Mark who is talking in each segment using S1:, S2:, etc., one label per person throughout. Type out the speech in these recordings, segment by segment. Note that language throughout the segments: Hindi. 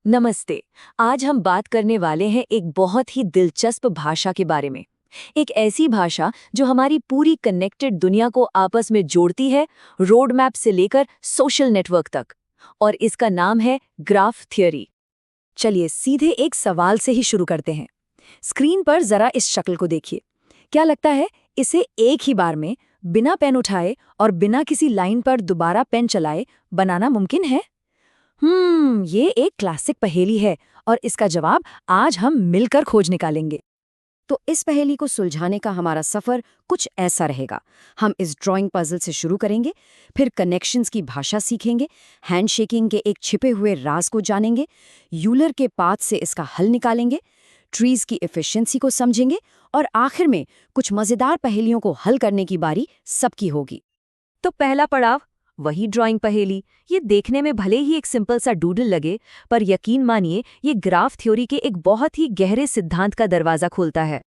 S1: नमस्ते। आज हम बात करने वाले हैं एक बहुत ही दिलचस्प भाषा के बारे में। एक ऐसी भाषा जो हमारी पूरी कनेक्टेड दुनिया को आपस में जोड़ती है, रोड मैप से लेकर सोशल नेटवर्क तक। और इसका नाम है ग्राफ थ्योरी। चलिए सीधे एक सवाल से ही शुरू करते हैं। स्क्रीन पर जरा इस शक्ल को देखिए। क्या लगता है इसे एक ही बार में बिना पेन उठाए और बिना किसी लाइन पर दोबारा पेन चलाए बनाना मुमकिन है? ये एक क्लासिक पहेली है और इसका जवाब आज हम मिलकर खोज निकालेंगे।
S2: तो इस पहेली को सुलझाने का हमारा सफर कुछ ऐसा रहेगा। हम इस ड्राइंग पजल से शुरू करेंगे, फिर कनेक्शंस की भाषा सीखेंगे, हैंडशेकिंग के एक छिपे हुए राज को जानेंगे, यूलर के पाथ से इसका हल निकालेंगे, ट्रीज की एफिशिएंसी को समझेंगे और आखिर में कुछ मजेदार पहेलियों को हल करने की बारी सबकी होगी।
S1: तो पहला पड़ाव वही ड्राइंग पहेली। ये देखने में भले ही एक सिंपल सा डूडल लगे, पर यकीन मानिए ये ग्राफ थ्योरी के एक बहुत ही गहरे सिद्धांत का दरवाजा खोलता है।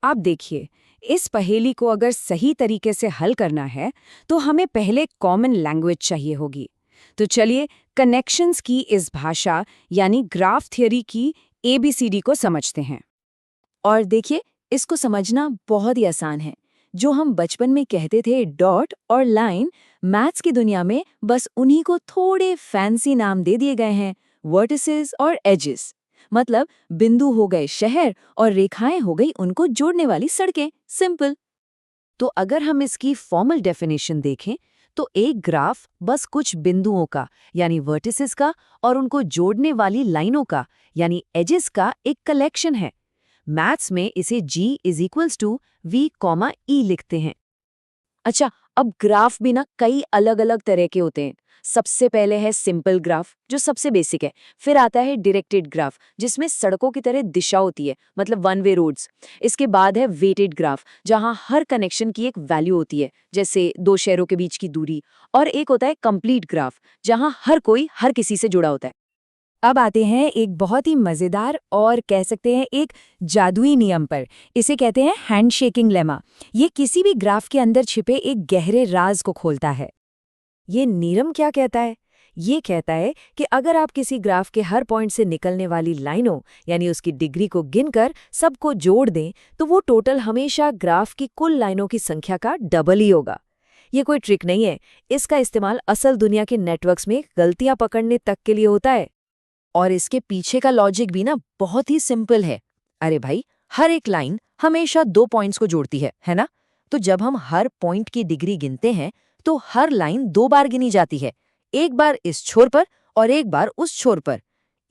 S2: आप देखिए, इस पहेली को अगर सही तरीके से हल करना है तो हमें पहले कॉमन लैंग्वेज चाहिए होगी। तो चलिए कनेक्शंस की इस भाषा यानी ग्राफ थ्योरी की एबीसीडी को समझते हैं।
S1: और देखिए, इसको समझना बहुत ही आसान है। जो हम बचपन में कहते थे डॉट और लाइन, मैथ्स की दुनिया में बस उन्हीं को थोड़े फैंसी नाम दे दिए गए हैं, वर्टिसेस और एजेस। मतलब बिंदु हो गए शहर और रेखाएं हो गई उनको जोड़ने वाली सड़कें। सिंपल। तो अगर हम इसकी फॉर्मल डेफिनेशन देखें तो एक ग्राफ बस कुछ बिंदुओं का यानी वर्टिसेस का और उनको जोड़ने वाली लाइनों का यानी एजेस का एक कलेक्शन है। मैथ्स में इसे G=V, लिखते हैं। अच्छा, अब ग्राफ भी ना कई अलग अलग तरह के होते हैं। सबसे पहले है सिंपल ग्राफ जो सबसे बेसिक है। फिर आता है डायरेक्टेड ग्राफ जिसमें सड़कों की तरह दिशा होती है, मतलब वन वे रोड्स। इसके बाद है वेटेड ग्राफ जहां हर कनेक्शन की एक वैल्यू होती है, जैसे दो शहरों के बीच की दूरी। और एक होता है कंप्लीट ग्राफ जहां हर कोई हर किसी से जुड़ा होता है।
S2: अब आते हैं एक बहुत ही मजेदार और कह सकते हैं एक जादुई नियम पर। इसे कहते हैं हैंडशेकिंग लेमा। ये किसी भी ग्राफ के अंदर छिपे एक गहरे राज को खोलता है। ये नियम क्या कहता है? ये कहता है कि अगर आप किसी ग्राफ के हर पॉइंट से निकलने वाली लाइनों यानी उसकी डिग्री को गिनकर सबको जोड़ दें तो वो टोटल हमेशा ग्राफ की कुल लाइनों की संख्या का डबल ही होगा। ये कोई ट्रिक नहीं है। इसका इस्तेमाल असल दुनिया के नेटवर्क्स में गलतियां पकड़ने तक के लिए होता है। और इसके पीछे का लॉजिक भी ना बहुत ही सिंपल है। अरे भाई, हर एक लाइन हमेशा दो पॉइंट्स को जोड़ती है ना? तो जब हम हर पॉइंट की डिग्री गिनते हैं तो हर लाइन दो बार गिनी जाती है, एक बार इस छोर पर और एक बार उस छोर पर।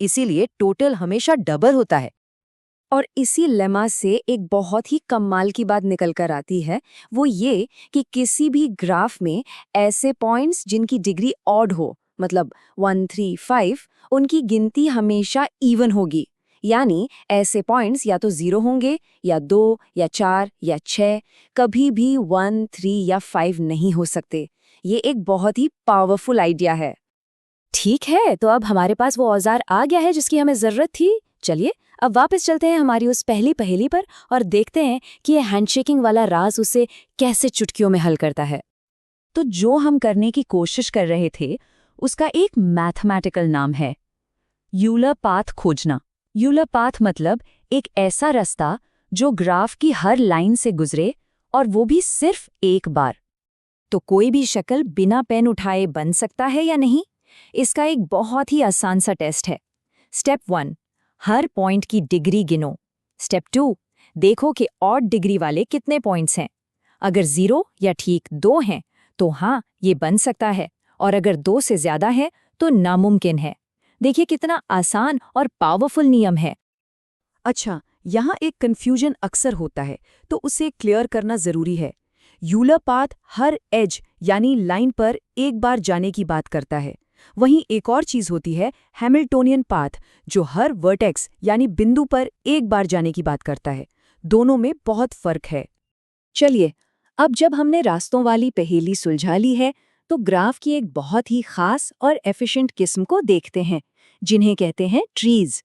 S2: इसीलिए टोटल हमेशा डबल होता है। और इसी लेमा से एक बहुत ही कमाल की बात निकल कर आती है, वो ये कि किसी भी ग्राफ में ऐसे पॉइंट्स जिनकी डिग्री ऑड हो, मतलब 1, 3, 5, उनकी गिनती हमेशा इवन होगी। यानी ऐसे पॉइंट्स या तो 0 होंगे या 2 या 4 या 6, कभी भी 1, 3 या 5 नहीं हो सकते। ये एक बहुत ही पावरफुल आइडिया है। ठीक है, तो अब हमारे पास वो औजार आ गया है जिसकी हमें जरूरत थी। चलिए अब वापस चलते हैं हमारी उस पहली पहेली पर और देखते हैं कि ये हैंडशेकिंग वाला राज उसे कैसे चुटकियों में हल करता है।
S1: तो जो हम करने की कोशिश कर रहे थे उसका एक मैथमेटिकल नाम है यूलर पाथ खोजना। यूलर पाथ मतलब एक ऐसा रास्ता जो ग्राफ की हर लाइन से गुजरे, और वो भी सिर्फ एक बार।
S2: तो कोई भी शक्ल बिना पेन उठाए बन सकता है या नहीं? इसका एक बहुत ही आसान सा टेस्ट है। स्टेप 1, हर पॉइंट की डिग्री गिनो। स्टेप 2, देखो कि ऑड डिग्री वाले कितने पॉइंट्स हैं। अगर 0 या ठीक 2 हैं तो हाँ, ये बन सकता है, और अगर 2 से ज्यादा है तो नामुमकिन है। देखिए कितना आसान और पावरफुल नियम है।
S1: अच्छा, यहाँ एक कंफ्यूजन अक्सर होता है, तो उसे क्लियर करना जरूरी है। यूलर पाथ हर एज यानी लाइन पर एक बार जाने की बात करता है। वहीं एक और चीज होती है हैमिल्टोनियन पाथ, जो हर वर्टेक्स यानी बिंदु पर एक बार जाने की बात करता है। दोनों में बहुत फर्क है। चलिए, अब जब हमने रास्तों वाली पहेली सुलझा ली है तो ग्राफ की एक बहुत ही खास और एफिशिएंट किस्म को देखते हैं, जिन्हें कहते हैं ट्रीज।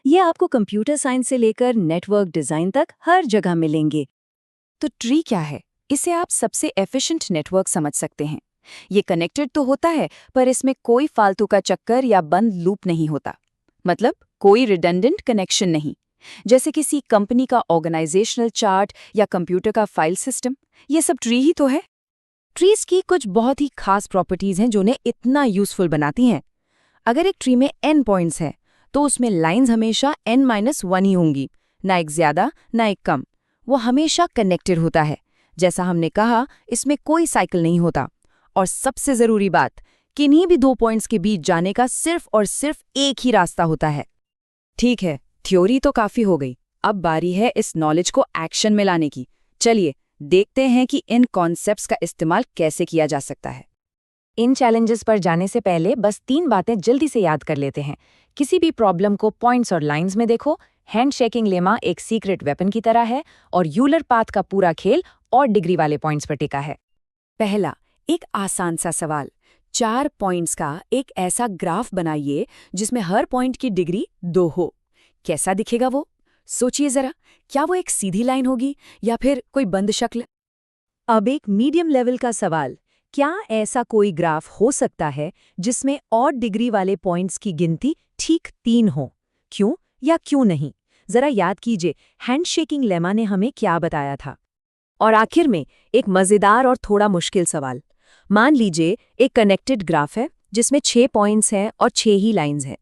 S1: ये आपको कंप्यूटर साइंस से लेकर नेटवर्क डिजाइन तक हर जगह मिलेंगे। तो ट्री क्या है? इसे आप सबसे एफिशिएंट नेटवर्क समझ सकते हैं। ये कनेक्टेड तो होता है, पर इसमें कोई फालतू का चक्कर या बंद लूप नहीं होता। मतलब कोई रिडंडेंट कनेक्शन नहीं, जैसे किसी कंपनी का ऑर्गेनाइजेशनल चार्ट या कंप्यूटर का फाइल सिस्टम। ये सब ट्री ही तो है।
S2: ट्रीज की कुछ बहुत ही खास प्रॉपर्टीज हैं जो उन्हें इतना यूजफुल बनाती हैं। अगर एक ट्री में n पॉइंट्स हैं तो उसमें लाइंस हमेशा n-1 ही होंगी, ना एक ज्यादा ना एक कम। वो हमेशा कनेक्टेड होता है। जैसा हमने कहा, इसमें कोई साइकिल नहीं होता। और सबसे जरूरी बात, किन्हीं भी 2 पॉइंट्स के बीच जाने का सिर्फ और सिर्फ एक ही रास्ता होता है।
S1: ठीक है, थ्योरी तो काफी हो गई। अब बारी है इस नॉलेज को एक्शन में लाने की। चलिए देखते हैं कि इन कॉन्सेप्ट्स का इस्तेमाल कैसे किया जा सकता है।
S2: इन चैलेंजेस पर जाने से पहले बस 3 बातें जल्दी से याद कर लेते हैं। किसी भी प्रॉब्लम को पॉइंट्स और लाइंस में देखो, हैंडशेकिंग लेमा एक सीक्रेट वेपन की तरह है, और यूलर पाथ का पूरा खेल और डिग्री वाले पॉइंट्स पर टिका है।
S1: पहला, एक आसान सा सवाल। 4 पॉइंट्स का एक ऐसा ग्राफ बनाइए जिसमें हर पॉइंट की डिग्री 2 हो। कैसा दिखेगा वो? सोचिए जरा, क्या वो एक सीधी लाइन होगी या फिर कोई बंद शक्ल?
S2: अब एक मीडियम लेवल का सवाल, क्या ऐसा कोई ग्राफ हो सकता है जिसमें ऑड डिग्री वाले पॉइंट्स की गिनती ठीक 3 हो? क्यों या क्यों नहीं? जरा याद कीजिए, हैंडशेकिंग लेमा ने हमें क्या बताया था। और आखिर में एक मजेदार और थोड़ा मुश्किल सवाल। मान लीजिए एक कनेक्टेड ग्राफ है जिसमें 6 पॉइंट्स हैं और 6 ही लाइंस हैं।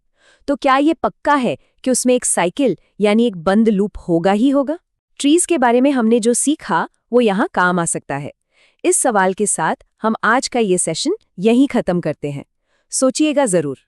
S2: तो क्या ये पक्का है कि उसमें एक साइकिल यानी एक बंद लूप होगा ही होगा? ट्रीज के बारे में हमने जो सीखा वो यहाँ काम आ सकता है। इस सवाल के साथ हम आज का ये सेशन यहीं खत्म करते हैं। सोचिएगा जरूर।